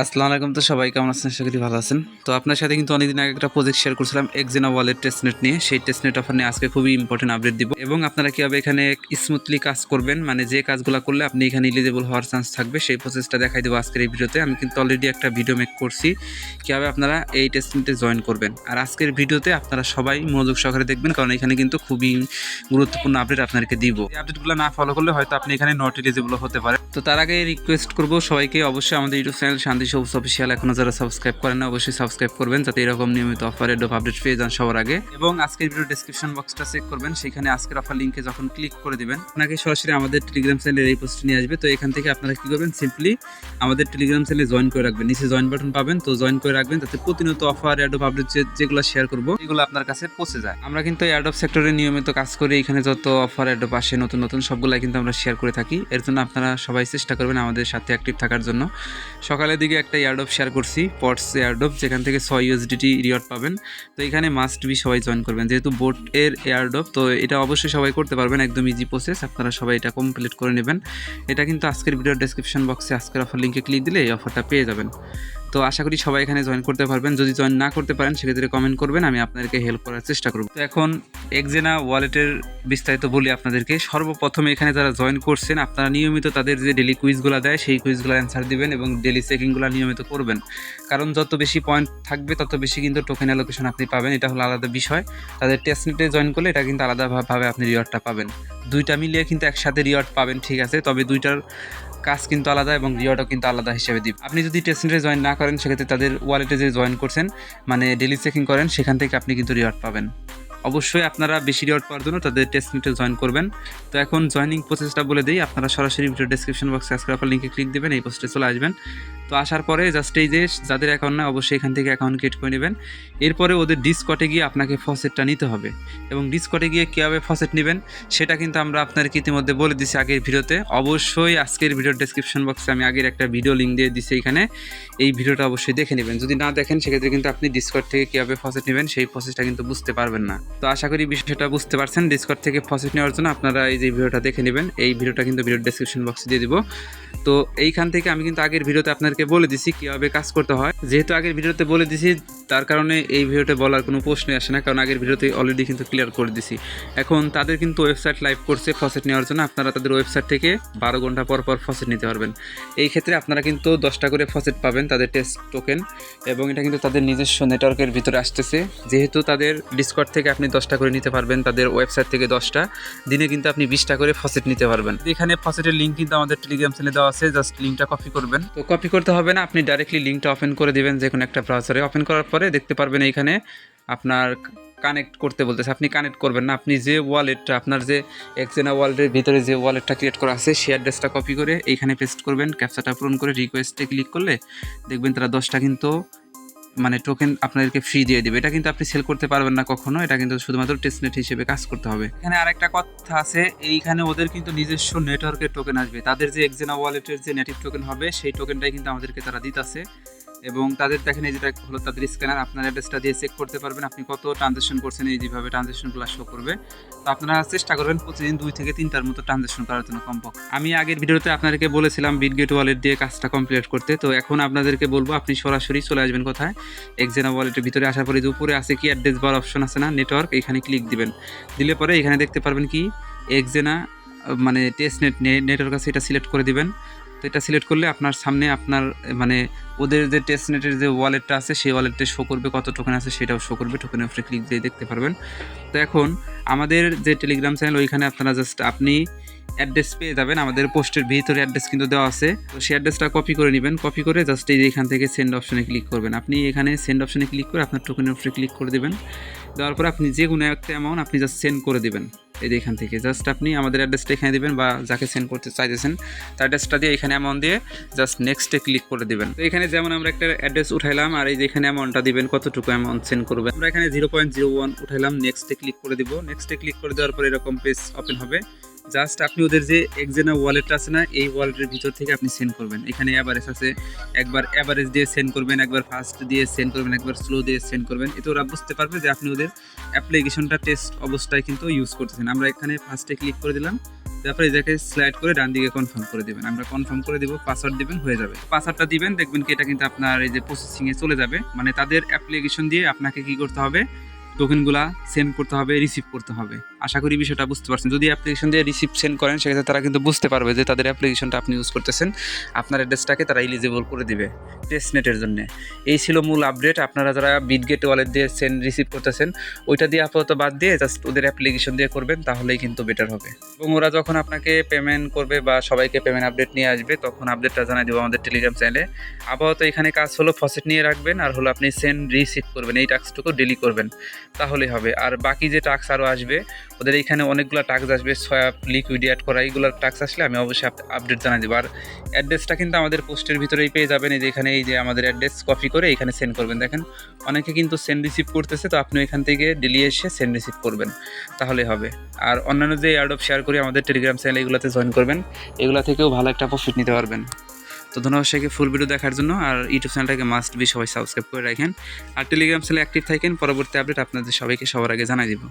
আসসালামু আলাইকুম। তো সবাই কেমন আছেন? আশা করি ভালো আছেন। তো আপনার সাথে কিন্তু অনেকদিন আগে একটা প্রজেক্ট শেয়ার করছিলাম এক্সেনা ওয়ালেট টেস্টনেট নিয়ে। সেই টেস্টনেট অফার নিয়ে আজকে খুবই ইম্পর্টেন্ট আপডেট দিব এবং আপনারা কীভাবে এখানে স্মুথলি কাজ করবেন, মানে যে কাজগুলো করলে আপনি এখানে এলিজিবল হওয়ার চান্স থাকবে, সেই প্রসেসটা দেখাই দেবো আজকের এই ভিডিওতে। আমি কিন্তু অলরেডি একটা ভিডিও মেক করছি কীভাবে আপনারা এই টেস্টনেটে জয়েন করবেন। আর আজকের ভিডিওতে আপনারা সবাই মনোযোগ সহকারে দেখবেন, কারণ এখানে কিন্তু খুবই গুরুত্বপূর্ণ আপডেট আপনাদেরকে দিব। এই আপডেটগুলো না ফলো করলে হয়তো আপনি এখানে নট এলিজিবল হতে পারেন। তো তার আগে রিকোয়েস্ট করবো সবাইকে, অবশ্যই আমাদের ইউটিউব চ্যানেল শান্তি সবুজ অফিসিয়াল এখনো যারা সাবস্ক্রাইব করেন না অবশ্যই সাবস্ক্রাইব করবেন, যাতে এরকম নিয়মিত অফার আপডেট পেয়ে যান সবার আগে। এবং আজকের ভিডিও ডেসক্রিপশন বক্সটা চেক করবেন, সেখানে আজকের অফার লিঙ্কে যখন ক্লিক করে দিবেন আপনাকে সরাসরি আমাদের টেলিগ্রাম চ্যানেলের এই পোস্টে নিয়ে আসবে। তো এখান থেকে আপনারা কি করবেন, সিম্পলি আমাদের টেলিগ্রাম চ্যানেলে জয়েন করে রাখবেন। নিচে জয়েন বাটন পাবেন, তো জয়েন করে রাখবেন যাতে প্রতিনিয়ত অফার আপডেট যেগুলো শেয়ার করবো এগুলো আপনার কাছে পৌঁছে যায়। আমরা কিন্তু অ্যাডপ সেক্টরে নিয়মিত কাজ করি, এখানে যত অফার আসে নতুন নতুন সবগুলাই কিন্তু আমরা শেয়ার করে থাকি। এর জন্য আপনারা সবাই চেষ্টা করবেন আমাদের সাথে অ্যাক্টিভ থাকার জন্য। সকালের দিকে একটা এয়ারডপ শেয়ার করছি, পটস এয়ারডপ, যেখান থেকে 6 USDT রিওয়ার্ড পাবেন। তো এখানে মাস্ট বি সবাই জয়েন করবেন, যেহেতু বোট এর এয়ারডপ, তো এটা অবশ্যই সবাই করতে পারবেন, একদম ইজি প্রসেস। আপনারা সবাই এটা কমপ্লিট করে নেবেন। এটা কিন্তু আজকের ভিডিওর ডেসক্রিপশন বক্সে আজকের অফার লিঙ্কে ক্লিক দিলে এই অফারটা পেয়ে যাবেন। তো আশা করি সবাই এখানে জয়েন করতে পারবেন। যদি জয়েন না করতে পারেন সেক্ষেত্রে কমেন্ট করবেন, আমি আপনাদেরকে হেল্প করার চেষ্টা করব। তো এখন এক্সেনা ওয়ালেটের বিস্তারিত বলি আপনাদেরকে। সর্বপ্রথমে এখানে যারা জয়েন করছেন আপনারা নিয়মিত তাদের যে ডেলি কুইজগুলো দেয় সেই কুইজগুলো অ্যান্সার দিবেন এবং ডেলি চেকিংগুলো নিয়মিত করবেন, কারণ যত বেশি পয়েন্ট থাকবে তত বেশি কিন্তু টোকেন অ্যালোকেশন আপনি পাবেন। এটা হলো আলাদা বিষয়। তাদের টেস্টনেটে জয়েন করলে এটা কিন্তু আলাদাভাবে আপনি রিওয়ার্ডটা পাবেন। দুইটা মিলিয়ে কিন্তু একসাথে রিওয়ার্ড পাবেন, ঠিক আছে, তবে দুইটার কাজ কিন্তু আলাদা এবং রিওয়ার্ডও কিন্তু আলাদা হিসেবে দিবে। আপনি যদি টেস্টনেটে জয়েন না করেন সেক্ষেত্রে তাদের ওয়ালেটে যে জয়েন করছেন, মানে ডেলি চেকিং করেন, সেখান থেকে আপনি কিন্তু রিওয়ার্ড পাবেন। অবশ্যই আপনারা বেশি রিওয়ার্ড পাওয়ার জন্য তাদের টেস্টনেটে জয়েন করবেন। তো এখন জয়েনিং প্রসেসটা বলে দিই। আপনারা সরাসরি ভিডিও ডেসক্রিপশন বক্সে আজকের অফার লিঙ্কে ক্লিক দেবেন, এই পোস্টে চলে আসবেন। তো আসার পরে জাস্ট এই যে যাদের অ্যাকাউন্ট না অবশ্যই এখান থেকে অ্যাকাউন্ট ক্রিয়েট করে নেবেন। এরপরে ওদের ডিসকটে গিয়ে আপনাকে ফসেটটা নিতে হবে এবং ডিসকটে গিয়ে কীভাবে ফসেট নেবেন সেটা কিন্তু আমরা আপনাদেরকে ইতিমধ্যে বলে দিছি আগের ভিডিওতে। অবশ্যই আজকের ভিডিওর ডেসক্রিপশন বক্সে আমি আগের একটা ভিডিও লিঙ্ক দিয়ে দিছি, এখানে এই ভিডিওটা অবশ্যই দেখে নেবেন। যদি না দেখেন সেক্ষেত্রে কিন্তু আপনি ডিসকট থেকে কীভাবে ফসেট নেবেন সেই প্রসেসটা কিন্তু বুঝতে পারবেন না। তো আশা করি বিষয়টা বুঝতে পারছেন। ডিসকট থেকে ফসেট নেওয়ার জন্য আপনারা এই যে ভিডিওটা দেখে নেবেন, এই ভিডিওটা কিন্তু ভিডিওর ডেসক্রিপশন বক্সে দিয়ে দিব। তো এইখান থেকে আমি কিন্তু আগের ভিডিওতে আপনাদেরকে বলে দিছি কীভাবে কাজ করতে হয়। যেহেতু আগের ভিডিওতে বলে দিছি তার কারণে এই ভিডিওতে বলার কোনো প্রশ্নই আসে না, কারণ আগের ভিডিওতে অলরেডি কিন্তু ক্লিয়ার করে দিছি। এখন তাদের কিন্তু ওয়েবসাইট লাইভ করছে ফসেট নেওয়ার জন্য। আপনারা তাদের ওয়েবসাইট থেকে 12 ঘন্টা পর পর ফসেট নিতে পারবেন। এই ক্ষেত্রে আপনারা কিন্তু 10টা করে ফসেট পাবেন, তাদের টেস্ট টোকেন, এবং এটা কিন্তু তাদের নিজস্ব নেটওয়ার্কের ভিতরে আসতেছে। যেহেতু তাদের ডিসকর্ড থেকে আপনি 10টা করে নিতে পারবেন, তাদের ওয়েবসাইট থেকে 10টা, দিনে কিন্তু আপনি 20টা করে ফসেট নিতে পারবেন। এখানে ফসেটের লিঙ্ক কিন্তু আমাদের টেলিগ্রাম চ্যানেলে দেওয়া আছে, জাস্ট লিঙ্কটা কপি করবেন। তো কপি করতে হবে না, আপনি ডাইরেক্টলি লিঙ্কটা ওপেন করে দিবেন যে কোনো একটা ব্রাউজারে। ওপেন করার পরে দেখতে পারবেন এইখানে আপনার কানেক্ট করতে বলতেছে, আপনি কানেক্ট করবেন না, আপনি যে ওয়ালেটটা আপনার যে এক্সেনা ওয়ালেটের ভিতরে যে ওয়ালেটটা ক্রিয়েট করা আছে সেই অ্যাড্রেসটা কপি করে এইখানে পেস্ট করবেন। ক্যাপচাটা পূরণ করে রিকোয়েস্টে ক্লিক করলে দেখবেন তারা 10টা কিন্তু মানে টোকেন আপনাদেরকে ফ্রি দিয়ে দিবে। এটা কিন্তু আপনি সেল করতে পারবেন না কখনো, এটা কিন্তু শুধুমাত্র টেস্টনেট হিসেবে কাজ করতে হবে। এখানে আরেকটা কথা আছে, এইখানে ওদের কিন্তু নিজস্ব নেটওয়ার্কের টোকেন আসবে। তাদের যে এক্সেনা ওয়ালেটের যে নেটিভ টোকেন হবে সেই টোকেনটাই কিন্তু আমাদেরকে তারা দিতেছে। এবং তাদের দেখেন এই যেটা হলো তাদের স্ক্যানার, আপনার অ্যাড্রেসটা দিয়ে চেক করতে পারবেন আপনি কত ট্রানজ্যাকশন করছেন, এই যেভাবে ট্রানজ্যাকশনগুলো শো করবে। তো আপনারা চেষ্টা করবেন প্রতিদিন 2 থেকে 3টার মতো ট্রানজ্যাকশন করার জন্য কমপক্ষে। আমি আগের ভিডিওতে আপনাদেরকে বলেছিলাম বিটগেট ওয়ালেট দিয়ে কাজটা কমপ্লিট করতে, তো এখন আপনাদেরকে বলবো আপনি সরাসরি চলে আসবেন কোথায়, এক্সেনা ওয়ালেটের ভিতরে আসার পরে যে উপরে আছে কি অ্যাড্রেস বার অপশন আছে না, নেটওয়ার্ক, এখানে ক্লিক দিবেন। দিলে পরে এখানে দেখতে পারবেন কি এক্সেনা মানে টেস্টনেট নেটওয়ার্ক আছে, এটা সিলেক্ট করে দিবেন। তো এটা সিলেক্ট করলে আপনার সামনে আপনার মানে ওদের যে টেস্টনেটের যে ওয়ালেটটা আছে সেই ওয়ালেটে শো করবে, কত টোকেন আছে সেটাও শো করবে, টোকেনের উপরে ক্লিক দিয়ে দেখতে পারবেন। তো এখন আমাদের যে টেলিগ্রাম চ্যানেল ওইখানে আপনারা জাস্ট আপনি অ্যাড্রেস পেয়ে যাবেন, আমাদের পোস্টের ভিতরে অ্যাড্রেস কিন্তু দেওয়া আছে। তো সেই অ্যাড্রেসটা কপি করে নেবেন, কপি করে জাস্ট এই এখান থেকে সেন্ড অপশনে ক্লিক করবেন। আপনি এখানে সেন্ড অপশনে ক্লিক করে আপনার টোকেনের উপরে ক্লিক করে দেবেন। দেওয়ার পরে আপনি যে কোনো একটা অ্যামাউন্ট আপনি জাস্ট সেন্ড করে দেবেন। এই যে এখান থেকে জাস্ট আপনি আমাদের অ্যাড্রেসটা এখানে দেবেন বা যাকে সেন্ড করতে চাইতেছেন তার অ্যাড্রেসটা দিয়ে এখানে অ্যামাউন্ট দিয়ে জাস্ট নেক্সটে ক্লিক করে দেবেন। তো এখানে যেমন আমরা একটা অ্যাড্রেস উঠাইলাম আর এই যে এখানে অ্যামাউন্টটা দিবেন, কতটুকু অ্যামাউন্ট সেন্ড করবেন। আমরা এখানে 0.01 উঠাইলাম, নেক্সটে ক্লিক করে দিব। নেক্সটে ক্লিক করে দেওয়ার পরে এরকম পেজ ওপেন হবে। জাস্ট আপনি ওদের যে এক্সেনা ওয়ালেটটা আছে না এই ওয়ালেটের ভিতর থেকে আপনি সেন্ড করবেন। এখানে অ্যাভারেজ আছে, একবার অ্যাভারেজ দিয়ে সেন্ড করবেন, একবার ফাস্ট দিয়ে সেন্ড করবেন, একবার স্লো দিয়ে সেন্ড করবেন। এতে ওরা বুঝতে পারবে যে আপনি ওদের অ্যাপ্লিকেশনটা টেস্ট অবস্থায় কিন্তু ইউজ করতেছেন। আমরা এখানে ফার্স্টে ক্লিক করে দিলাম, তারপরে এটাকে স্লাইড করে ডান দিকে কনফার্ম করে দিবেন। আমরা কনফার্ম করে দিব, পাসওয়ার্ড দিবেন, হয়ে যাবে। পাসওয়ার্ডটা দিবেন, দেখবেন কি এটা কিন্তু আপনার এই যে প্রসেসিংয়ে চলে যাবে। মানে তাদের অ্যাপ্লিকেশন দিয়ে আপনাকে কি করতে হবে, টোকেনগুলা সেন্ড করতে হবে, রিসিভ করতে হবে। আশা করি বিষয়টা বুঝতে পারছেন। যদি অ্যাপ্লিকেশন দিয়ে রিসিভ সেন্ড করেন সেক্ষেত্রে তারা কিন্তু বুঝতে পারবে যে তাদের অ্যাপ্লিকেশনটা আপনি ইউজ করতেছেন, আপনার অ্যাড্রেসটাকে তারা এলিজিবল করে দিবে টেস্টনেটের জন্য। এই ছিল মূল আপডেট। আপনারা যারা বিটগেট ওয়ালেট দিয়ে সেন্ড রিসিভ করতেছেন ওইটা দিয়ে আপাতত বাদ দিয়ে জাস্ট ওদের অ্যাপ্লিকেশন দিয়ে করবেন, তাহলেই কিন্তু বেটার হবে। এবং ওরা যখন আপনাকে পেমেন্ট করবে বা সবাইকে পেমেন্ট আপডেট নিয়ে আসবে তখন আপডেটটা জানাই দেবো আমাদের টেলিগ্রাম চ্যানেলে। আপাতত এখানে কাজ হলো ফসেট নিয়ে রাখবেন আর হলো আপনি সেন্ড রিসিভ করবেন, এই টাস্কটুকু ডেলি করবেন, তাহলেই হবে। আর বাকি যে টাস্ক আরও আসবে, ওদের এইখানে অনেকগুলো টাস্ক আসবে, সোয়াপ, লিকুইড অ্যাড করা, এইগুলোর টাস্ক আসলে আমি অবশ্যই আপডেট জানাই দেবো। আর অ্যাড্রেসটা কিন্তু আমাদের পোস্টের ভিতরেই পেয়ে যাবেন। এই যে এখানে এই যে আমাদের অ্যাড্রেস কপি করে এখানে সেন্ড করবেন। দেখেন অনেকে কিন্তু সেন্ড রিসিভ করতেছে, তো আপনি এখান থেকে ডেলি এসে সেন্ড রিসিভ করবেন, তাহলে হবে। আর অন্যান্য যে এয়ারড্রপ শেয়ার করি আমাদের টেলিগ্রাম চ্যানেল, এগুলোতে জয়েন করবেন, এগুলো থেকেও ভালো একটা প্রফিট নিতে পারবেন। তো ধন্যবাদ সবাইকে ফুল ভিডিও দেখার জন্য। আর ইউটিউব চ্যানেলটাকে মাস্ট বি সবাই সাবস্ক্রাইব করে রাখেন আর টেলিগ্রাম চ্যানেলে অ্যাক্টিভ থাকেন। পরবর্তী আপডেট আপনাদের সবাইকে সবার আগে জানাই দিব।